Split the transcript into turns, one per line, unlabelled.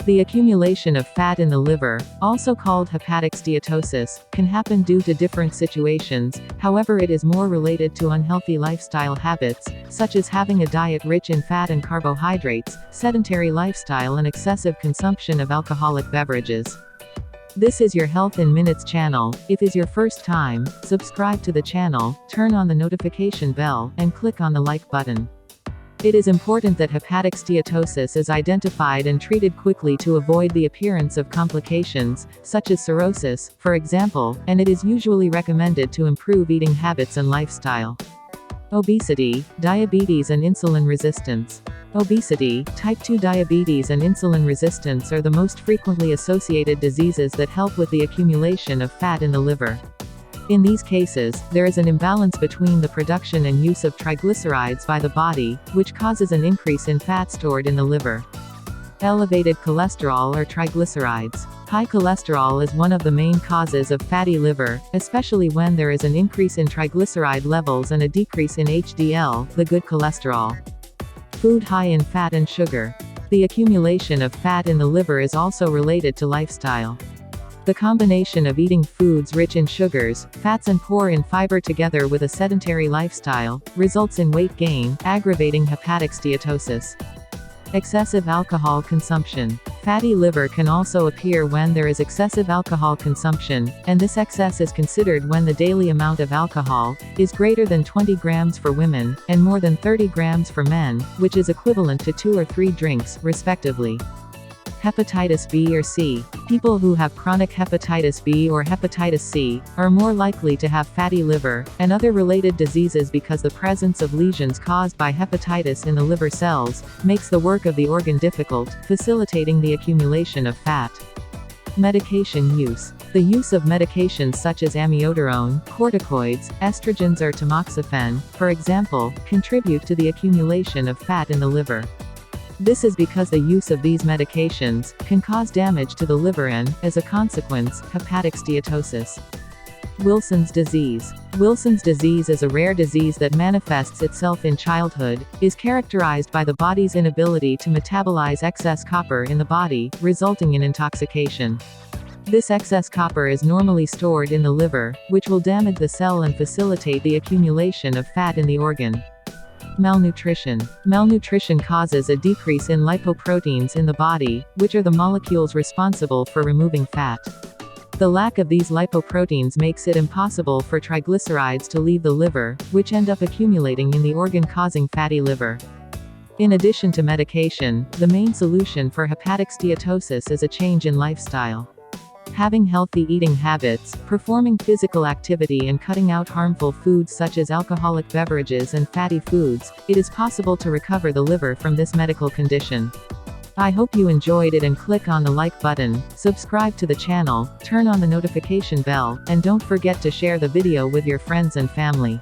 The accumulation of fat in the liver, also called hepatic steatosis, can happen due to different situations. However, it is more related to unhealthy lifestyle habits, such as having a diet rich in fat and carbohydrates, sedentary lifestyle and excessive consumption of alcoholic beverages. This is your Health in Minutes channel. If it is your first time, subscribe to the channel, turn on the notification bell, and click on the like button. It is important that hepatic steatosis is identified and treated quickly to avoid the appearance of complications, such as cirrhosis, for example, and it is usually recommended to improve eating habits and lifestyle. Obesity, diabetes and insulin resistance. Obesity, type 2 diabetes and insulin resistance are the most frequently associated diseases that help with the accumulation of fat in the liver. In these cases, there is an imbalance between the production and use of triglycerides by the body, which causes an increase in fat stored in the liver. Elevated cholesterol or triglycerides. High cholesterol is one of the main causes of fatty liver, especially when there is an increase in triglyceride levels and a decrease in HDL, the good cholesterol. Food high in fat and sugar. The accumulation of fat in the liver is also related to lifestyle. The combination of eating foods rich in sugars, fats and poor in fiber together with a sedentary lifestyle, results in weight gain, aggravating hepatic steatosis. Excessive alcohol consumption. Fatty liver can also appear when there is excessive alcohol consumption, and this excess is considered when the daily amount of alcohol is greater than 20 grams for women, and more than 30 grams for men, which is equivalent to 2 or 3 drinks, respectively. Hepatitis B or C. People who have chronic hepatitis B or hepatitis C are more likely to have fatty liver and other related diseases because the presence of lesions caused by hepatitis in the liver cells makes the work of the organ difficult, facilitating the accumulation of fat. Medication use. The use of medications such as amiodarone, corticoids, estrogens or tamoxifen, for example, contribute to the accumulation of fat in the liver. This is because the use of these medications can cause damage to the liver and, as a consequence, hepatic steatosis. Wilson's disease. Wilson's disease is a rare disease that manifests itself in childhood, is characterized by the body's inability to metabolize excess copper in the body, resulting in intoxication. This excess copper is normally stored in the liver, which will damage the cell and facilitate the accumulation of fat in the organ. Malnutrition. Malnutrition causes a decrease in lipoproteins in the body, which are the molecules responsible for removing fat. The lack of these lipoproteins makes it impossible for triglycerides to leave the liver, which end up accumulating in the organ causing fatty liver. In addition to medication, the main solution for hepatic steatosis is a change in lifestyle. Having healthy eating habits, performing physical activity and cutting out harmful foods such as alcoholic beverages and fatty foods, it is possible to recover the liver from this medical condition. I hope you enjoyed it and click on the like button, subscribe to the channel, turn on the notification bell, and don't forget to share the video with your friends and family.